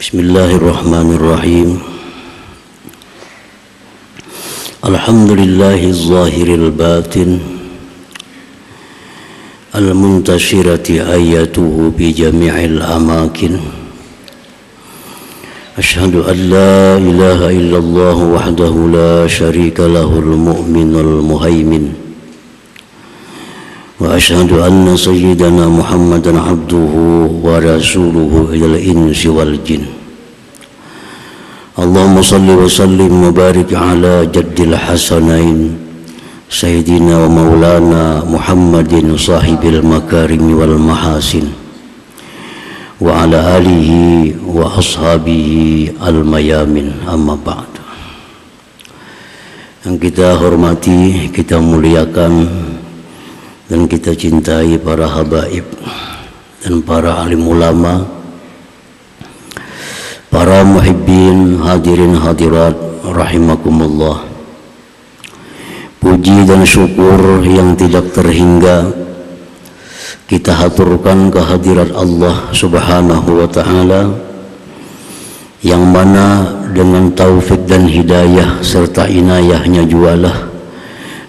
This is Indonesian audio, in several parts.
Bismillahirrahmanirrahim. Alhamdulillahil zahiril batin al-muntashirati ayatuhu bi jami'il amakin. Asyhadu an la ilaha illallah wahdahu la syarika lahul mu'minul muhaimin. Wa asyhadu anna sayyidana Muhammadan abduhu wa rasuluhu ilal insi wal jin. Allahumma salli wa sallim wa barik ala jaddil hasanain sayyidina wa maulana Muhammadin sahibil makarimi wal mahasin wa ala alihi wa ashabihi al mayamin, amma ba'du. Yang kita hormati, kita muliakan dan kita cintai para habaib dan para alim ulama, para muhibbin, hadirin hadirat rahimakumullah. Puji dan syukur yang tidak terhingga kita haturkan kehadirat Allah Subhanahu wa ta'ala, yang mana dengan taufik dan hidayah serta inayahnya jualah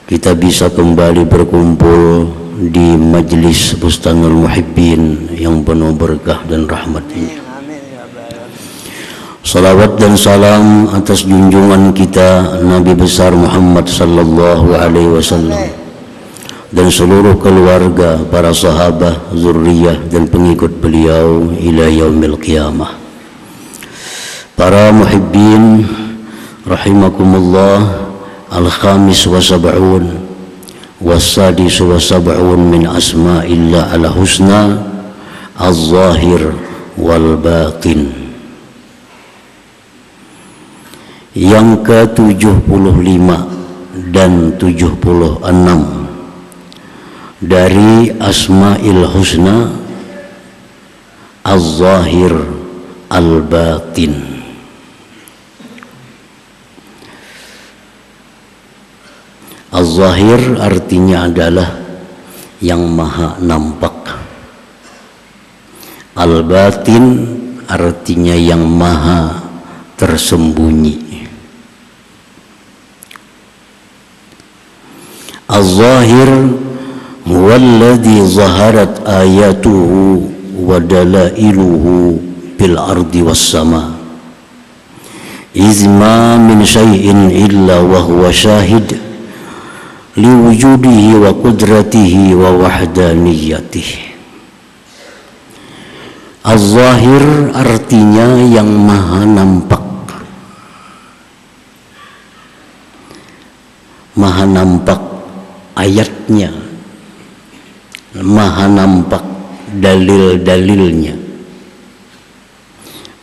kita bisa kembali berkumpul di majlis Bustanul Muhibbin yang penuh berkah dan rahmat ini. Salawat dan salam atas junjungan kita Nabi besar Muhammad sallallahu alaihi wasallam dan seluruh keluarga, para sahabat, zurriyah dan pengikut beliau ila yaumil qiyamah. Para muhibbin rahimakumullah, al-khamis wa sab'un was-sadis wa sab'un min asma'illah al-husna az-zahir wal batin. Yang ke-75 dan 76 dari asma'il husna az-zahir al-batin. Az-zahir artinya adalah yang maha nampak. Al-batin artinya yang maha tersembunyi. Az-zahir huwallazi zaharat ayatuhu wa dalailuhu bil ardi was sama. Izma min syai'in illa wa huwa syahid liwujudihi wa qudratihi wa wahdaniyatihi. Az-zahir artinya yang maha nampak. Maha nampak ayatnya, maha nampak dalil-dalilnya,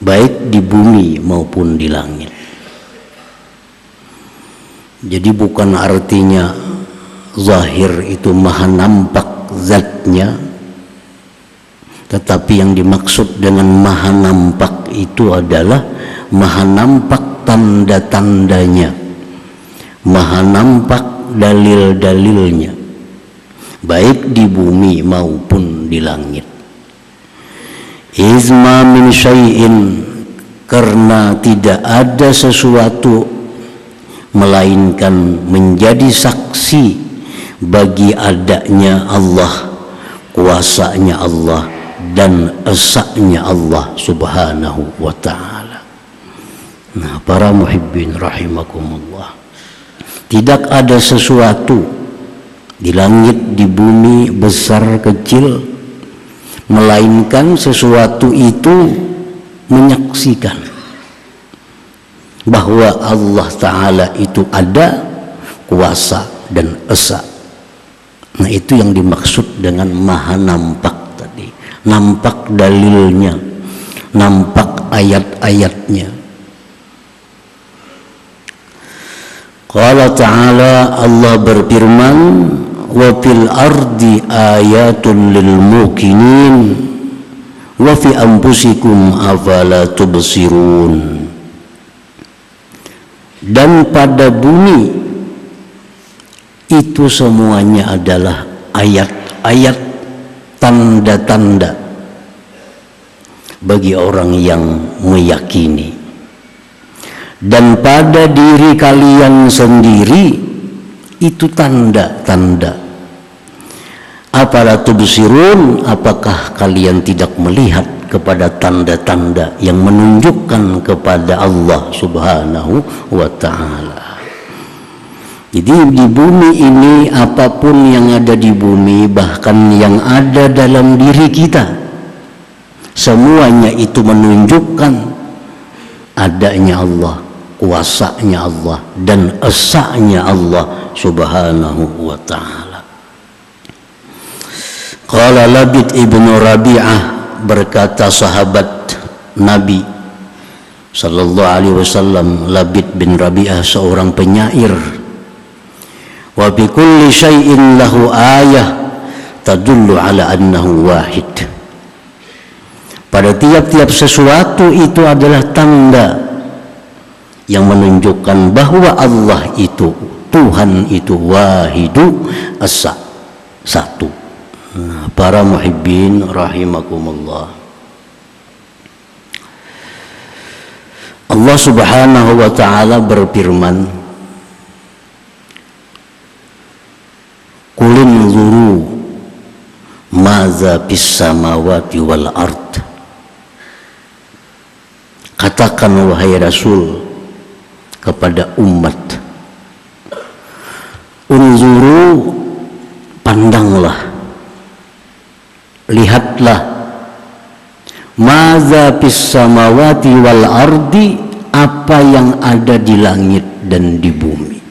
baik di bumi maupun di langit. Jadi bukan artinya zahir itu maha nampak zatnya, tetapi yang dimaksud dengan maha nampak itu adalah maha nampak tanda-tandanya, maha nampak dalil-dalilnya, baik di bumi maupun di langit. Izma min syai'in, karena tidak ada sesuatu melainkan menjadi saksi bagi adanya Allah, kuasanya Allah dan esanya Allah subhanahu wa ta'ala. Nah, para muhibbin rahimakumullah, tidak ada sesuatu di langit, di bumi, besar kecil, melainkan sesuatu itu menyaksikan bahwa Allah Ta'ala itu ada, kuasa dan esa. Nah, itu yang dimaksud dengan maha nampak tadi. Nampak dalilnya, nampak ayat-ayatnya. Qala ta'ala, Allah berfirman, wa fil ardi ayatun lil muqinin wa fi anfusikum afala tubsirun. Dan pada bumi itu semuanya adalah ayat-ayat, tanda-tanda bagi orang yang meyakini. Dan pada diri kalian sendiri itu tanda-tanda. Afala tubsirun, apakah kalian tidak melihat kepada tanda-tanda yang menunjukkan kepada Allah Subhanahu wa ta'ala. Jadi di bumi ini, apapun yang ada di bumi, bahkan yang ada dalam diri kita, semuanya itu menunjukkan adanya Allah, kuasanya Allah, dan esanya Allah Subhanahu wa ta'ala. Qala Labid ibnu Rabi'ah, berkata sahabat Nabi sallallahu alaihi wasallam, Labid bin Rabi'ah, seorang penyair, wa bi kulli syai'in lahu ayah tadullu ala annahu wahid. Pada tiap-tiap sesuatu itu adalah tanda yang menunjukkan bahwa Allah itu, Tuhan itu wahidu asa, satu. Para muhibbin rahimakumullah, Allah Subhanahu wa ta'ala berfirman, Qul inzuru maza fis samawati wal ard. Katakan wahai Rasul kepada umat, unzuru, pandanglah, lihatlah, maza fis samawati wal ardi, apa yang ada di langit dan di bumi.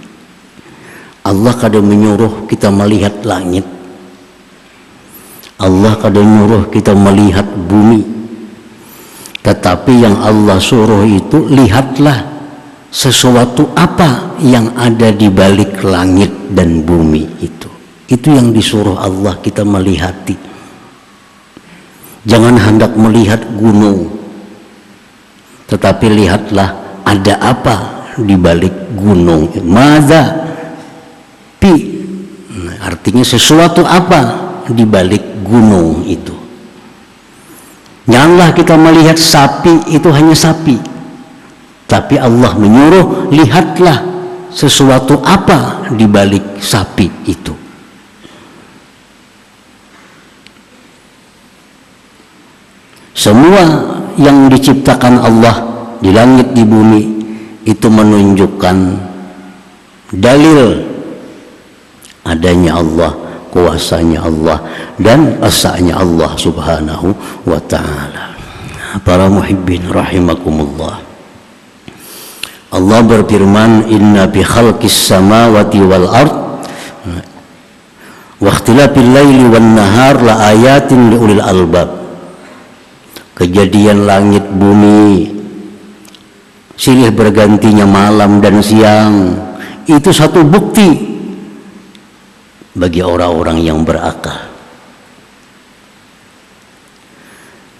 Allah kadang menyuruh kita melihat langit, Allah kadang menyuruh kita melihat bumi, tetapi yang Allah suruh itu lihatlah sesuatu apa yang ada di balik langit dan bumi itu. Itu yang disuruh Allah kita melihati. Jangan hendak melihat gunung, tetapi lihatlah ada apa di balik gunung. Maza pi, artinya sesuatu apa di balik gunung itu. Janganlah kita melihat sapi itu hanya sapi, tapi Allah menyuruh lihatlah sesuatu apa di balik sapi itu. Semua yang diciptakan Allah di langit di bumi itu menunjukkan dalil adanya Allah, kuasanya Allah, dan esanya Allah Subhanahu wa ta'ala. Para muhibbin rahimakumullah, Allah berfirman, inna fi khalqis samawati wal ard wa ikhtilafil laili wan nahar la ayatin liulil albab. Kejadian langit bumi, silih bergantinya malam dan siang, itu satu bukti bagi orang-orang yang berakal.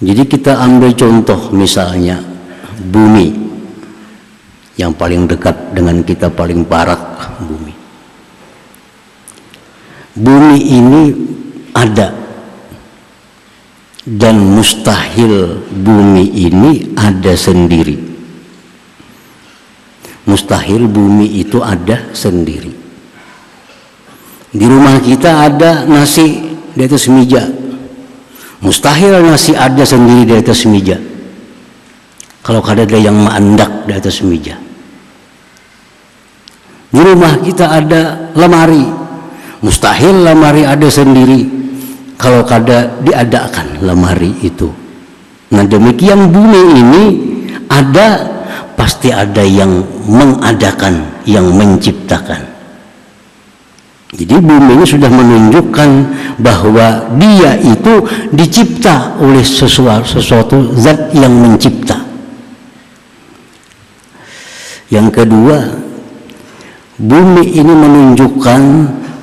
Jadi kita ambil contoh misalnya bumi yang paling dekat dengan kita, paling barat bumi. Bumi ini ada, dan mustahil bumi ini ada sendiri. Mustahil bumi itu ada sendiri. Di rumah kita ada nasi di atas meja, mustahil nasi ada sendiri di atas meja kalau ada yang mendak di atas meja. Di rumah kita ada lemari, mustahil lemari ada sendiri kalau kada diadakan lemari itu. Nah demikian bumi ini ada, pasti ada yang mengadakan, yang menciptakan. Jadi bumi ini sudah menunjukkan bahwa dia itu dicipta oleh sesuatu zat yang mencipta. Yang kedua, bumi ini menunjukkan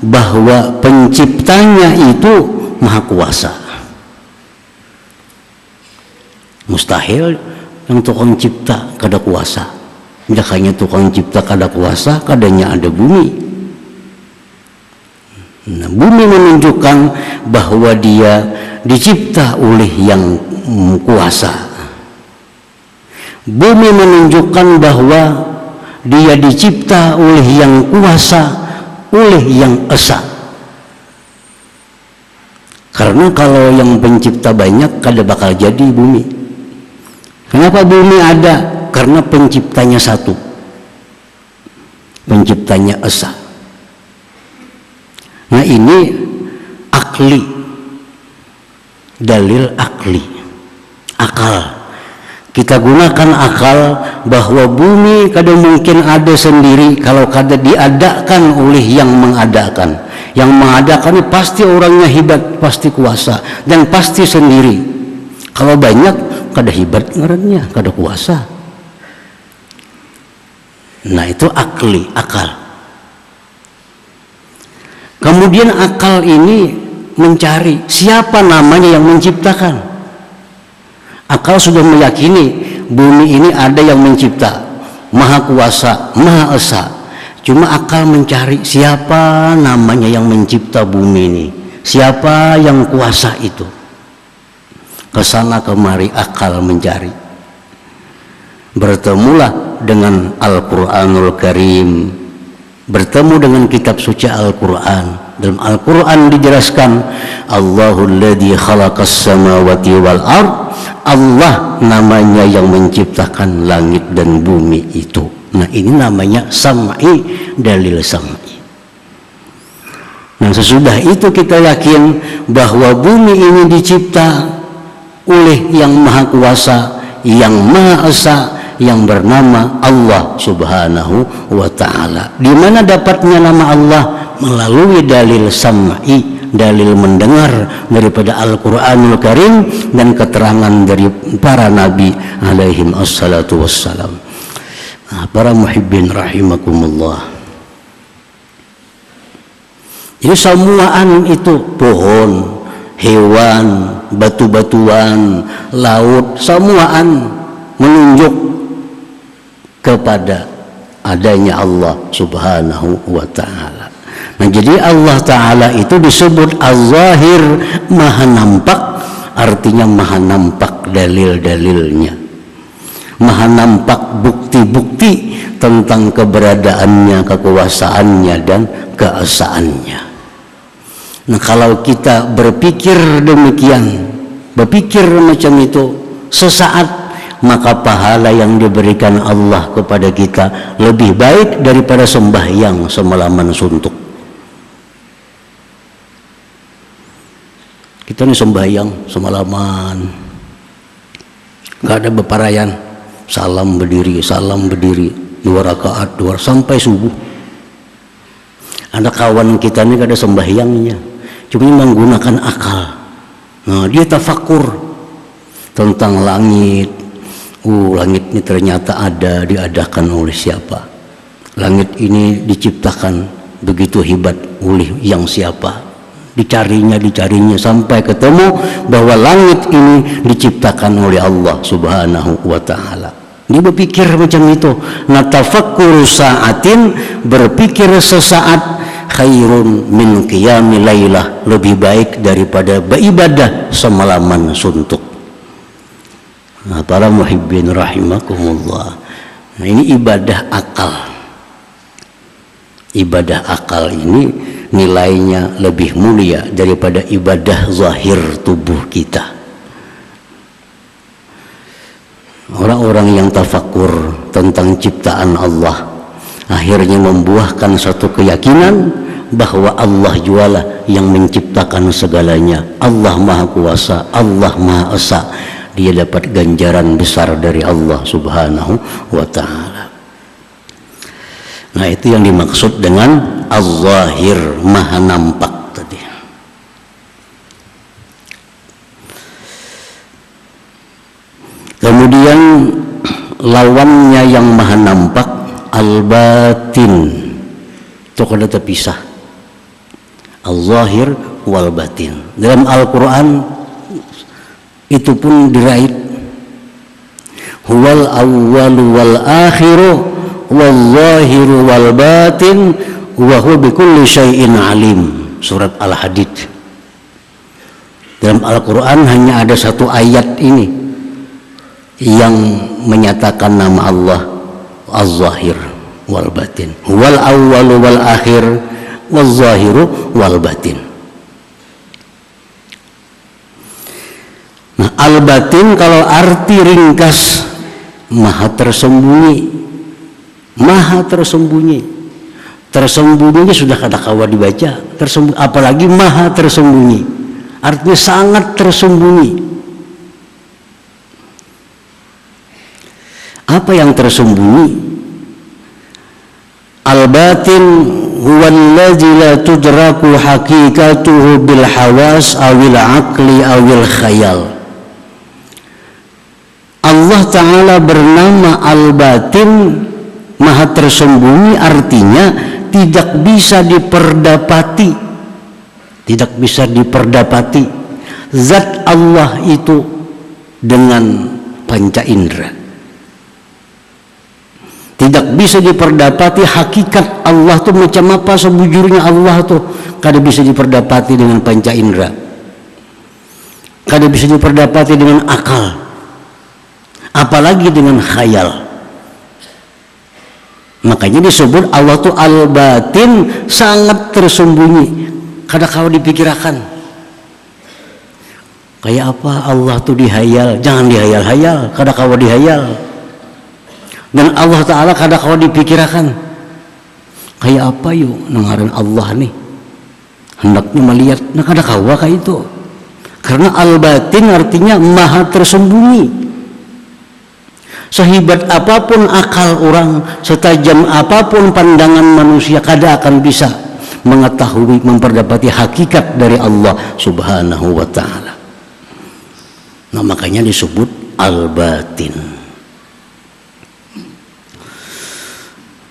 bahwa penciptanya itu Maha Kuasa. Mustahil yang tukang cipta kada kuasa. Makanya tukang cipta kada kuasa, kadanya ada bumi. Nah, bumi menunjukkan bahwa dia dicipta oleh yang kuasa. Bumi menunjukkan bahwa dia dicipta oleh yang kuasa, oleh yang esa. Karena kalau yang pencipta banyak, kada bakal jadi bumi. Kenapa bumi ada? Karena penciptanya satu, penciptanya esa. Nah ini akli, dalil akli, akal. Kita gunakan akal bahwa bumi kada mungkin ada sendiri kalau kada diadakan oleh yang mengadakan. Yang mengadakan pasti orangnya hebat, pasti kuasa, dan pasti sendiri. Kalau banyak kada hebat ngarannya, kada kuasa. Nah itu akli, akal. Kemudian akal ini mencari siapa namanya yang menciptakan. Akal sudah meyakini bumi ini ada yang mencipta, maha kuasa, maha esa. Cuma akal mencari siapa namanya yang mencipta bumi ini, siapa yang kuasa itu. Kesana kemari akal mencari. Bertemulah dengan Al-Quranul Karim, bertemu dengan kitab suci Al-Quran. Dalam Al-Quran dijelaskan Allahul ladzi khalaqas samawati wal ard. Allah namanya yang menciptakan langit dan bumi itu. Nah ini namanya sam'i, dalil sam'i. Nah sesudah itu kita yakin bahwa bumi ini dicipta oleh yang maha kuasa, yang maha esa, yang bernama Allah subhanahu wa ta'ala. Di mana dapatnya nama Allah? Melalui dalil sam'i, dalil mendengar daripada Al-Quranul Karim dan keterangan dari para nabi alaihim assalatu wassalam. Nah, para muhibbin rahimakumullah. Jadi semuaan itu, pohon, hewan, batu-batuan, laut, semuaan menunjuk kepada adanya Allah subhanahu wa ta'ala. Nah jadi Allah Ta'ala itu disebut Az-Zahir, maha nampak, artinya maha nampak dalil-dalilnya, maha nampak bukti-bukti tentang keberadaannya, kekuasaannya dan keesaannya. Nah kalau kita berpikir demikian, berpikir macam itu sesaat, maka pahala yang diberikan Allah kepada kita lebih baik daripada sembahyang semalaman suntuk. Kita nih sembahyang semalaman, nggak ada beparayan, salam berdiri, 2 rakaat, 2 sampai subuh. Ada kawan kita nih gak ada sembahyangnya, cuma menggunakan akal. Nah dia tafakur tentang langit. Langit ini ternyata ada, diadakan oleh siapa? Langit ini diciptakan begitu hebat oleh yang siapa? Dicarinya sampai ketemu bahwa langit ini diciptakan oleh Allah subhanahu wa ta'ala. Dia berpikir macam itu. Natafakkuru sa'atin, berpikir sesaat, khairun min qiyami lailah, lebih baik daripada beribadah semalaman suntuk. Nah, para muhibbin rahimakumullah. Nah, ini ibadah akal. Ibadah akal ini nilainya lebih mulia daripada ibadah zahir tubuh kita. Orang-orang yang tafakur tentang ciptaan Allah akhirnya membuahkan satu keyakinan bahwa Allah jualah yang menciptakan segalanya. Allah maha kuasa, Allah maha esa. Dia dapat ganjaran besar dari Allah subhanahu wa ta'ala. Nah itu yang dimaksud dengan Az-Zahir, maha nampak tadi. Kemudian lawannya yang maha nampak, Al-Batin. Itu kada terpisah, Al-Zahir wal Batin. Dalam Al-Quran itu pun diraih, huwal awwalu wal akhiru wal zahiru wal batin wa huwa bikulli syai'in alim. Surat Al-Hadid. Dalam Al-Quran hanya ada satu ayat ini, yang menyatakan nama Allah Az-Zahir wal Batin, wal awwalu wal akhir wal zahiru wal batin. Nah, al-batin kalau arti ringkas maha tersembunyi. Maha tersembunyi. Tersembunyinya sudah kata kawa dibaca, apalagi maha tersembunyi. Artinya sangat tersembunyi. Apa yang tersembunyi? Al-batin huwa allazi la tudraku haqiqatuhu bil hawas awil aqli awil khayal. Allah Ta'ala bernama Al-Batin, maha tersembunyi, artinya tidak bisa diperdapati. Tidak bisa diperdapati zat Allah itu dengan panca indera. Tidak bisa diperdapati hakikat Allah itu macam apa sebujurnya Allah itu. Kada bisa diperdapati dengan panca indera. Kada bisa diperdapati dengan akal. Apalagi dengan khayal. Makanya disebut Allah itu al-batin, sangat tersembunyi. Kada kau dipikirkan. Kayak apa Allah itu dihayal? Jangan dihayal-hayal. Kada kau dihayal. Dan Allah Ta'ala kada kau dipikirkan. Kayak apa yuk nengaran Allah nih? Hendaknya melihat. Nah kada kau kayak itu. Karena al-batin artinya maha tersembunyi. Sehebat apapun akal orang, setajam apapun pandangan manusia, kada akan bisa mengetahui, memperdapati hakikat dari Allah Subhanahu wa Ta'ala. Nah makanya disebut al-batin.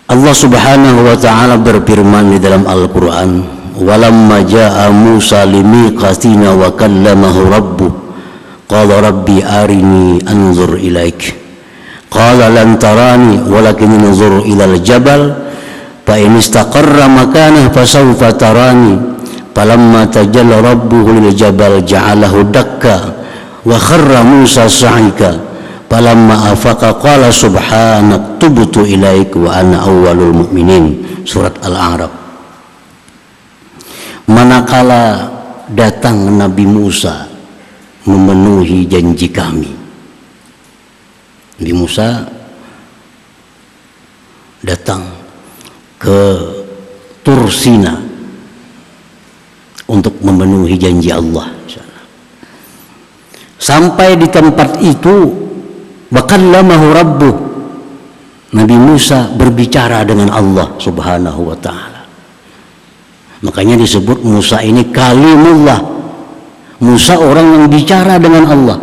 Allah Subhanahu wa Ta'ala berfirman di dalam Al-Quran, walamma ja'a Musa limiqatina wa kallamahu rabbuh qala rabbi arini anzur ilaik qala lan tarani walakin anzur ilal jabal fa in istaqarra makanah fasawfa tarani falamma tajalla rabbuhu lil jabal ja'alahu dakka wa kharra Musa sa'ika falamma afaqa qala subhanak tubtu ilaik wa ana awwalul mu'minin. Surat Al-A'raf. Manakala datang Nabi Musa memenuhi janji kami, Nabi Musa datang ke Tursina untuk memenuhi janji Allah. Sampai di tempat itu, wakallamahu rabbuh, Nabi Musa berbicara dengan Allah Subhanahu wa Ta'ala. Makanya disebut Musa ini kalimullah. Musa orang yang bicara dengan Allah.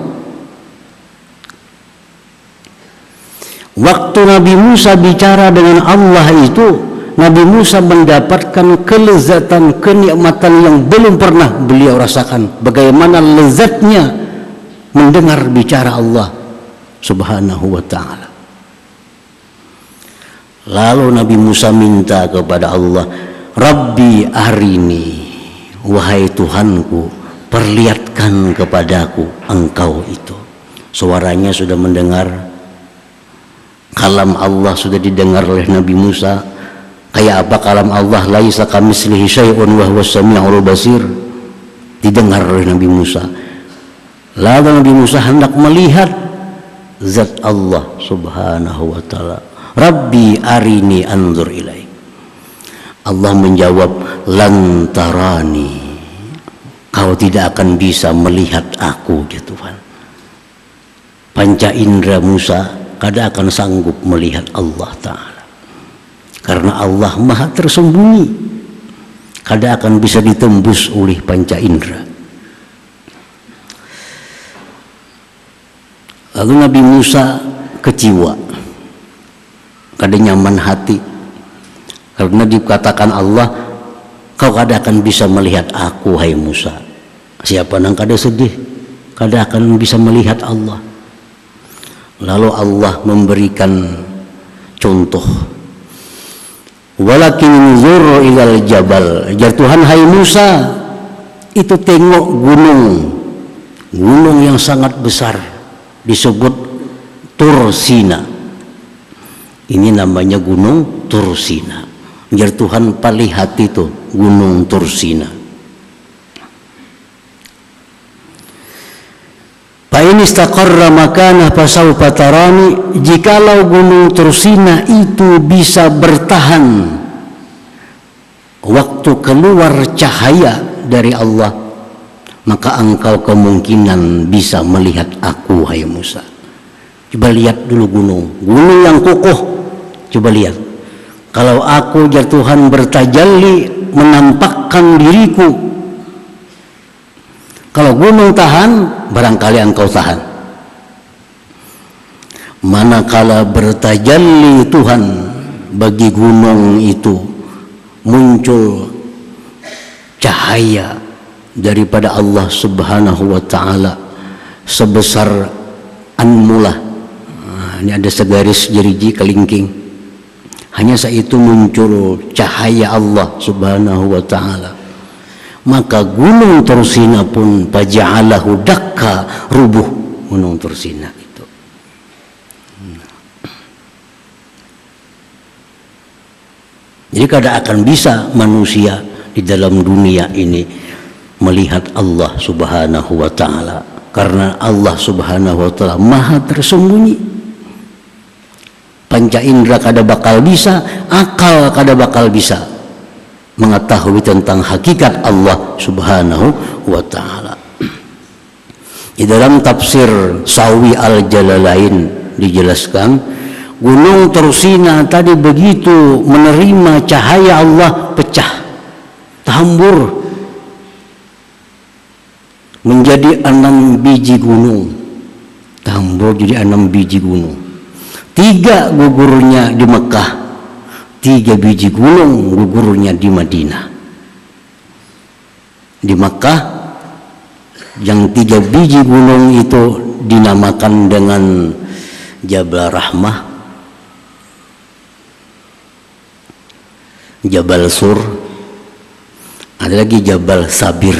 Waktu Nabi Musa bicara dengan Allah itu, Nabi Musa mendapatkan kelezatan, kenikmatan yang belum pernah beliau rasakan. Bagaimana lezatnya mendengar bicara Allah Subhanahu wa Ta'ala. Lalu Nabi Musa minta kepada Allah, Rabbi arini, wahai Tuhanku, perlihatkan kepadaku engkau itu. Suaranya sudah mendengar, kalam Allah sudah didengar oleh Nabi Musa. Kayak apa kalam Allah? Laisa kamitslihi syai'un wa huwas sami'ul basir. Didengar oleh Nabi Musa. Lalu Nabi Musa hendak melihat zat Allah Subhanahu wa Ta'ala. Rabbi arini anzur ilaik. Allah menjawab, lan tarani, kau tidak akan bisa melihat aku, ya Tuhan. Panca indera Musa kada akan sanggup melihat Allah Ta'ala, karena Allah maha tersembunyi, kada akan bisa ditembus oleh panca indera. Lalu Nabi Musa kecewa, kada nyaman hati, karena dikatakan Allah, kau kada akan bisa melihat aku, hai Musa. Siapa nang kada sedih, kada akan bisa melihat Allah. Lalu Allah memberikan contoh, walakin zur ilal jabal, jar Tuhan, hai Musa, itu tengok gunung yang sangat besar, disebut Tursina. Ini namanya gunung Tursina. Jar Tuhan palihat itu gunung Tursina. Fa in istaqarra makanah fasawfa tarani. Jikalau gunung Tursina itu bisa bertahan waktu keluar cahaya dari Allah, maka engkau kemungkinan bisa melihat aku, hai Musa. Coba lihat dulu gunung yang kokoh. Coba lihat, kalau aku jar Tuhan bertajalli menampakkan diriku, kalau gunung tahan, barangkali engkau tahan. Manakala bertajalli Tuhan bagi gunung itu, muncul cahaya daripada Allah Subhanahu wa ta'ala sebesar anmulah. Ini ada segaris jeriji kelingking. Hanya saat itu muncul cahaya Allah Subhanahu wa ta'ala. Maka gunung Tursina pun faja'alahu dakka, rubuh gunung Tursina itu. Jadi kada akan bisa manusia di dalam dunia ini melihat Allah Subhanahu wa ta'ala, karena Allah Subhanahu wa ta'ala maha tersembunyi. Panca indera kada bakal bisa, akal kada bakal bisa mengetahui tentang hakikat Allah Subhanahu wa ta'ala. Di dalam tafsir Sawi Al-Jalalain dijelaskan, gunung Tursina tadi begitu menerima cahaya Allah pecah, tahambur menjadi 6 biji gunung. Tahambur jadi 6 biji gunung. 3 gugurnya di Mekah, 3 biji gunung gugurnya di Madinah. Di Mekah yang 3 biji gunung itu dinamakan dengan Jabal Rahmah, Jabal Sur, ada lagi Jabal Sabir.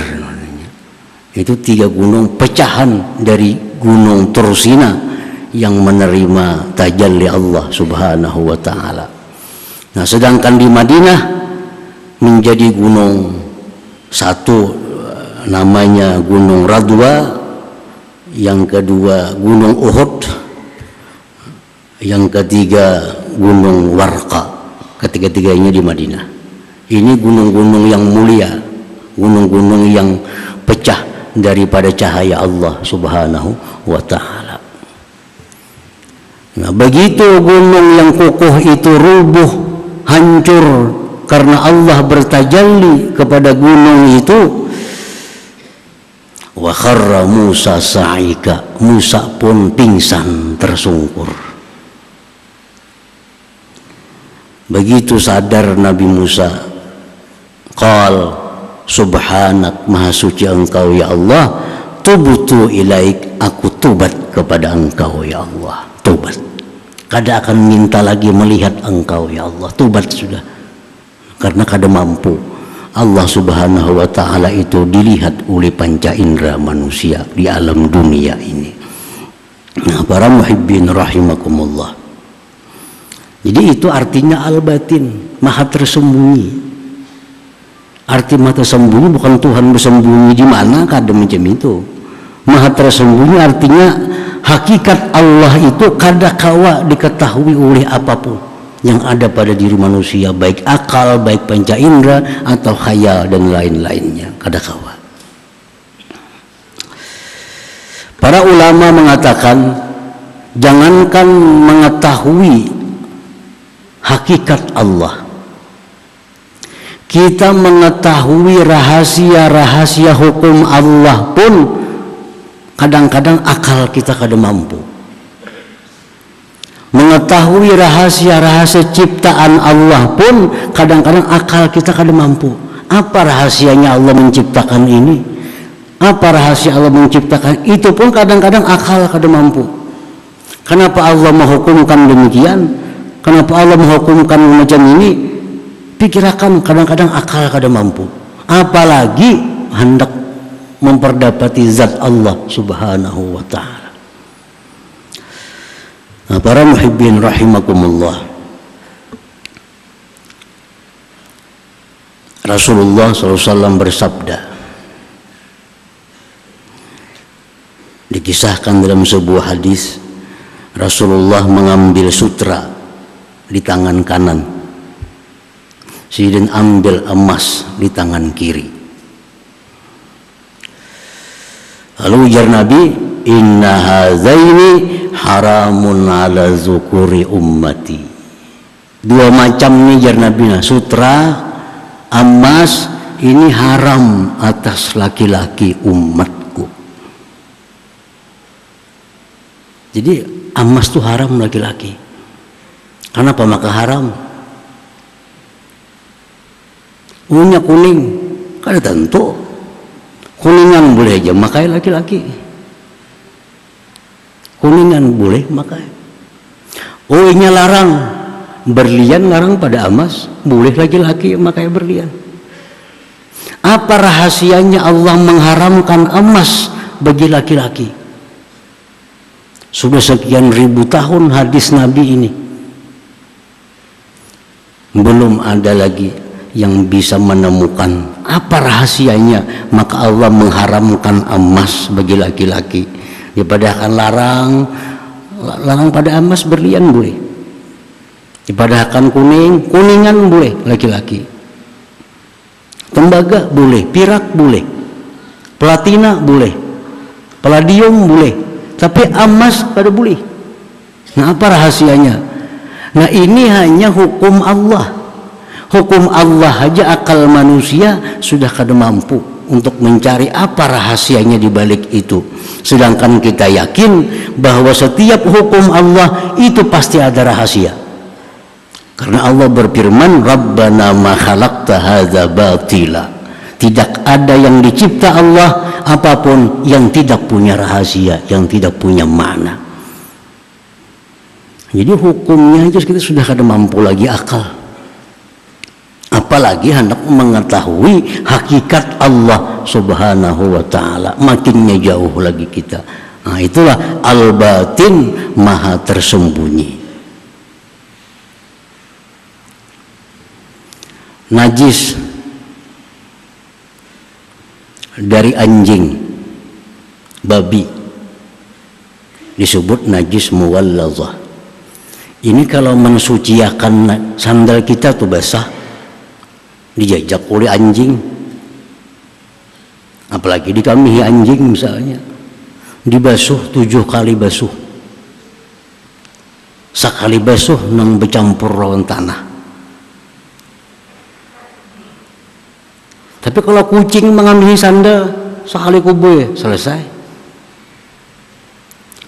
Itu 3 gunung pecahan dari gunung Tursina yang menerima tajalli Allah Subhanahu wa ta'ala. Nah, sedangkan di Madinah menjadi gunung satu, namanya Gunung Radwa, yang kedua Gunung Uhud, yang ketiga Gunung Warqa. Ketiga-tiganya di Madinah. Ini gunung-gunung yang mulia, gunung-gunung yang pecah daripada cahaya Allah Subhanahu wa ta'ala. Nah, begitu gunung yang kokoh itu rubuh, hancur karena Allah bertajalli kepada gunung itu. Wa kharra Musa sa'ika, Musa pun pingsan tersungkur. Begitu sadar Nabi Musa, qal subhanak, maha suci engkau ya Allah, tubtu ilaik, aku tobat kepada engkau ya Allah. Tobat, kada akan minta lagi melihat engkau ya Allah. Tobat sudah, karena kada mampu. Allah Subhanahu wa ta'ala itu dilihat oleh panca indera manusia di alam dunia ini. Nah, para muhibbin rahimakumullah, jadi itu artinya al-batin, maha tersembunyi. Arti maha tersembunyi bukan Tuhan bersembunyi di mana, kada macam itu. Maha tersembunyi artinya hakikat Allah itu kada kawa diketahui oleh apapun yang ada pada diri manusia, baik akal, baik panca indera atau khayal dan lain-lainnya, kada kawa. Para ulama mengatakan, jangankan mengetahui hakikat Allah, kita mengetahui rahasia-rahasia hukum Allah pun kadang-kadang akal kita kada mampu. Mengetahui rahasia-rahasia ciptaan Allah pun kadang-kadang akal kita kada mampu. Apa rahasianya Allah menciptakan ini? Apa rahasia Allah menciptakan itu pun kadang-kadang akal kada mampu. Kenapa Allah menghukumkan demikian? Kenapa Allah menghukumkan macam ini? Pikirkan, kadang-kadang akal kada mampu. Apalagi hendak memperdapati zat Allah Subhanahu wa ta'ala. Para muhibbin rahimakumullah, Rasulullah SAW bersabda, dikisahkan dalam sebuah hadis, Rasulullah mengambil sutra di tangan kanan, kemudian ambil emas di tangan kiri. Lalu ujar Nabi, inna hadzaini haramun ala zukuri ummati. Dua macam nih jar Nabi, sutra, emas, ini haram atas laki-laki umatku. Jadi emas itu haram laki-laki. Kenapa maka haram? Ungunya kuning, kan tentu kuningan boleh aja makai laki-laki. Kuningan boleh makai. Ohnya larang, berlian larang pada emas, boleh laki-laki makai berlian. Apa rahasianya Allah mengharamkan emas bagi laki-laki? Sudah sekian ribu tahun hadis Nabi ini, belum ada lagi yang bisa menemukan apa rahasianya maka Allah mengharamkan emas bagi laki-laki. Dipadahkan larang pada emas, berlian boleh. Dipadahkan kuningan boleh laki-laki. Tembaga boleh, pirak boleh, platina boleh, palladium boleh, tapi emas pada boleh. Nah, apa rahasianya? Nah, ini hanya hukum Allah. Hukum Allah aja akal manusia sudah kada mampu untuk mencari apa rahasianya di balik itu. Sedangkan kita yakin bahwa setiap hukum Allah itu pasti ada rahasia. Karena Allah berfirman, Rabbana ma khalaqta hadza batila. Tidak ada yang dicipta Allah apapun yang tidak punya rahasia, yang tidak punya makna. Jadi hukumnya aja kita sudah kada mampu lagi akal. Apalagi hendak mengetahui hakikat Allah Subhanahu wa ta'ala, makinnya jauh lagi kita. Nah, itulah al-batin, maha tersembunyi. Najis dari anjing, babi disebut najis muwalladzah. Ini kalau mensuciakan sandal kita tuh basah, dijajak oleh anjing, apalagi dikamihi anjing misalnya, dibasuh 7 kali basuh, sekali basuh nang bercampur lawan tanah. Tapi kalau kucing mengambil sandal sekali kubu selesai.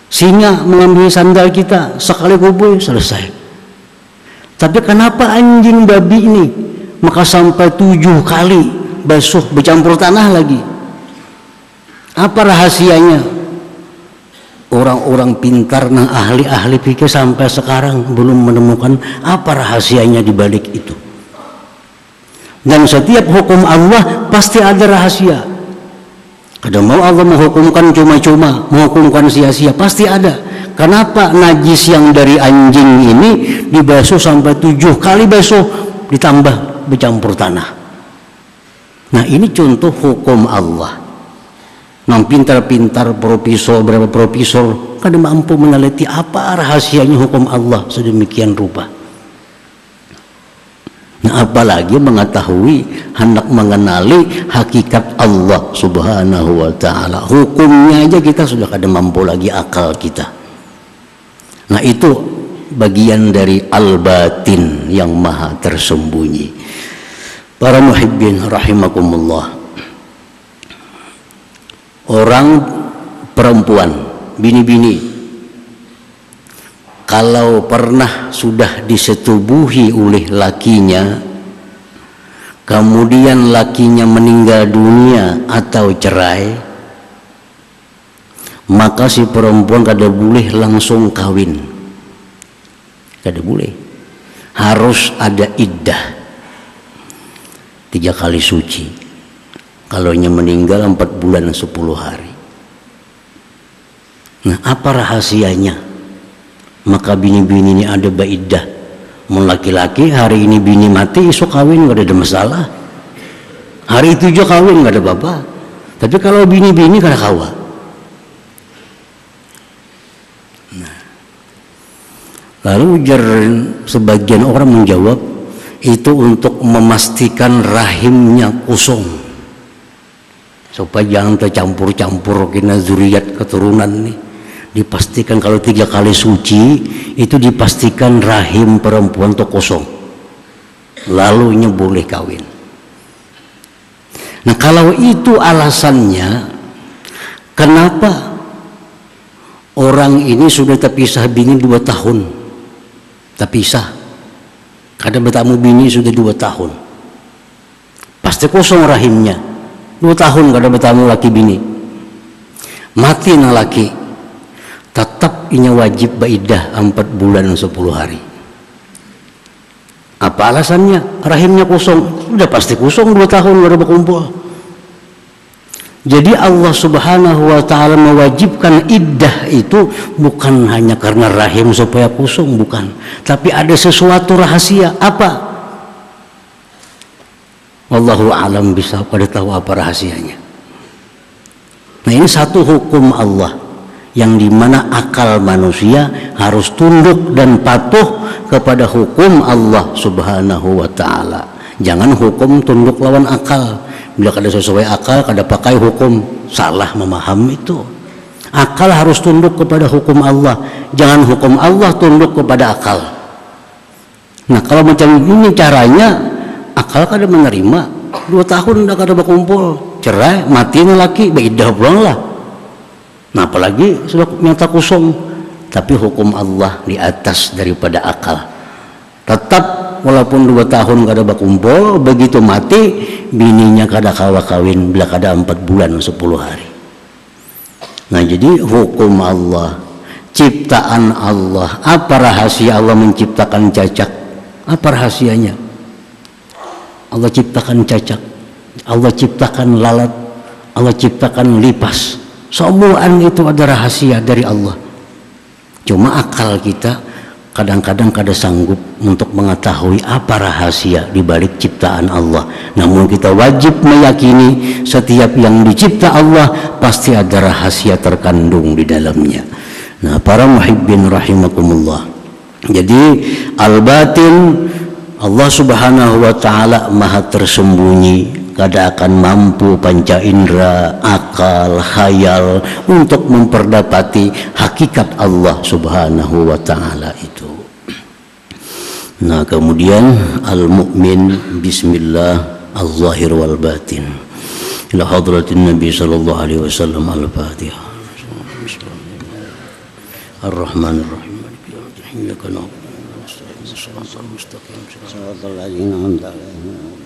Singa mengambil sandal kita sekali kubu selesai. Tapi kenapa anjing babi ini maka sampai 7 kali basuh bercampur tanah lagi? Apa rahasianya? Orang-orang pintar nah ahli-ahli pikir sampai sekarang belum menemukan apa rahasianya di balik itu. Dan setiap hukum Allah pasti ada rahasia. Kadang mau Allah menghukumkan cuma-cuma, menghukumkan sia-sia, pasti ada. Kenapa najis yang dari anjing ini dibasuh sampai 7 kali basuh ditambah bercampur tanah? Nah, ini contoh hukum Allah. Nah, pintar-pintar profesor, berapa profesor kadang mampu meneliti apa rahasianya hukum Allah sedemikian rupa. Nah, apalagi mengetahui, hendak mengenali hakikat Allah Subhanahu wa ta'ala. Hukumnya aja kita sudah kada mampu lagi akal kita. Nah, itu bagian dari al-batin yang maha tersembunyi. Para muhibbin rahimakumullah, orang perempuan, bini-bini, kalau pernah sudah disetubuhi oleh lakinya, kemudian lakinya meninggal dunia atau cerai, maka si perempuan kada boleh langsung kawin. Kada boleh. Harus ada iddah 3 kali suci. Kalau meninggal 4 bulan 10 hari. Nah, apa rahasianya? maka bini-bini ini ada baidah. Mau laki-laki hari ini bini mati, esok kawin nggak ada masalah. Hari itu juga kawin nggak ada apa-apa. Tapi kalau bini-bini kada kawa. Nah, lalu ujar sebagian orang menjawab itu untuk memastikan rahimnya kosong supaya jangan tercampur-campur kena zuriat keturunan nih. Dipastikan kalau 3 kali suci itu dipastikan rahim perempuan itu kosong, lalunya boleh kawin. Nah kalau itu alasannya, kenapa orang ini sudah terpisah bini 2 tahun, terpisah, kadang bertamu bini sudah 2 tahun, pasti kosong rahimnya. 2 tahun kadang bertamu laki bini, mati na laki, tetap inya wajib baidah 4 bulan 10 hari. Apa alasannya? Rahimnya kosong. Udah pasti kosong 2 tahun gak ada berkumpul. Jadi Allah Subhanahu wa ta'ala mewajibkan iddah itu bukan hanya karena rahim supaya kosong, bukan, tapi ada sesuatu rahasia. Apa? Wallahu a'lam bishawab, pada tahu apa rahasianya. Nah ini satu hukum Allah yang dimana akal manusia harus tunduk dan patuh kepada hukum Allah Subhanahu wa ta'ala. Jangan hukum tunduk lawan akal. Bila kada sesuai akal, kada pakai hukum, salah memaham itu. Akal harus tunduk kepada hukum Allah, jangan hukum Allah tunduk kepada akal. Nah kalau macam ini caranya, akal kada menerima. 2 tahun dah kada berkumpul, cerai, mati laki, baidah pulang lah. Nah apalagi sudah nyata kosong, tapi hukum Allah di atas daripada akal. Tetap walaupun 2 tahun kada berkumpul, begitu mati bininya kada kawa kawin bila kada 4 bulan 10 hari. Nah jadi hukum Allah, ciptaan Allah. Apa rahasia Allah menciptakan cacak? Apa rahasianya? Allah ciptakan cacak, Allah ciptakan lalat, Allah ciptakan lipas. Semuaan itu ada rahasia dari Allah. Cuma akal kita kadang-kadang kada sanggup untuk mengetahui apa rahasia di balik ciptaan Allah. Namun kita wajib meyakini setiap yang dicipta Allah pasti ada rahasia terkandung di dalamnya. Nah, para muhibbin rahimakumullah. Jadi al-batin, Allah Subhanahu wa ta'ala maha tersembunyi, kada akan mampu panca indera, akal, khayal untuk memperdapati hakikat Allah Subhanahu wa ta'ala itu. Nah kemudian al-mu'min bismillah al-zahir wal batin ila hadratin Nabi sallallahu alaihi wasallam. Al-Fatihah. Ar-Rahman Ar-Rahim. Iyyaka na'budu wa nasta'in ihdinas mustaqim siratal ladzina an'amta 'alaihim.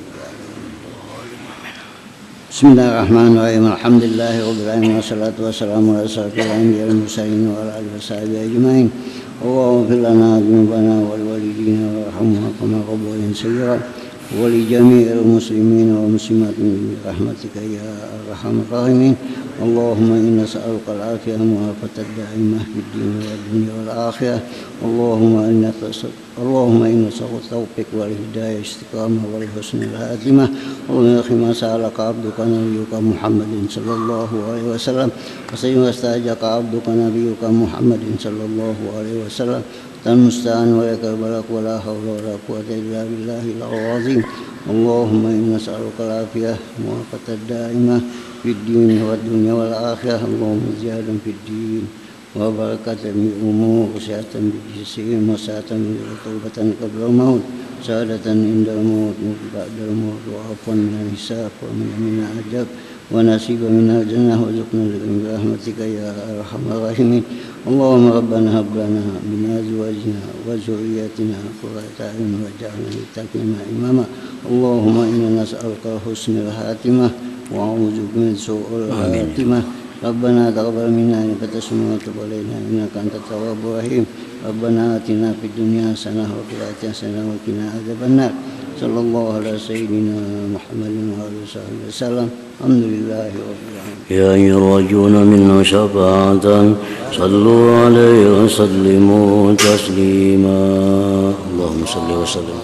Bismillahirrahmanirrahim. Alhamdulillahi rabbil alamin wassalatu wassalamu ala asyrafil anbiya'i wal mursalin wa ala alihi washabihi ajmain. Allahumma ighfir lana dzunubana wal walidina warhamna kama rabbayana shaghira wa li jami'il muslimina wal muslimatin bi rahmatika ya arhamar rahimin. Allahumma inna nas'aluka al-'afiyah wa al-afata ad-da'imah fid din wad dunya wal akhirah. Allahumma inna nas'aluka tawfiq wal hidayah istiqamah wal husnul khatimah. Allahumma khima sa'alaka 'abduka nabiyyuka Muhammadin sallallahu alaihi wasallam wa sayyidina wastajaka 'abduka nabiyyuka Muhammadin sallallahu alaihi wasallam. Tanmusta'an wa lakal balak wa la hawla wa la quwwata illa billahil azim. Allahumma inna nas'aluka al-'afiyah wa al-afata ad-da'imah fid din wad dunya wal akhirah. Allahumma ziyadan fid din wa barakatan bil umur, kesehatan bil jism, wasatan bil taubatan qabla al-maut, sa'adatan indal maut, ba'dal maut, wa afwan min al-hisab wa min al-adab wa nasiba min al-jannah wa zuqna bi rahmatika ya arhamar rahimin. Allahumma rabbana hab lana min azwajina wa dhurriyyatina qurrata a'yun waj'alna lil-muttaqina imama. Allahumma inna nas'aluka husnal khatimah wa a'udzu bika min su'il khatimah. Rabbana taqabbal minna innaka antas-sami'ul 'alim innaka antat tawwabur rahim. Rabbana atina fid dunya hasanah wa fil akhirati hasanah wa qina adzabannar. sallallahu ala sayyidina Muhammadin wa alihi wasallam. Alhamdulillahi rabbil alamin. يا يرجون منه شفاعة صلوا عليه وسلموا تسليما اللهم صل وسلم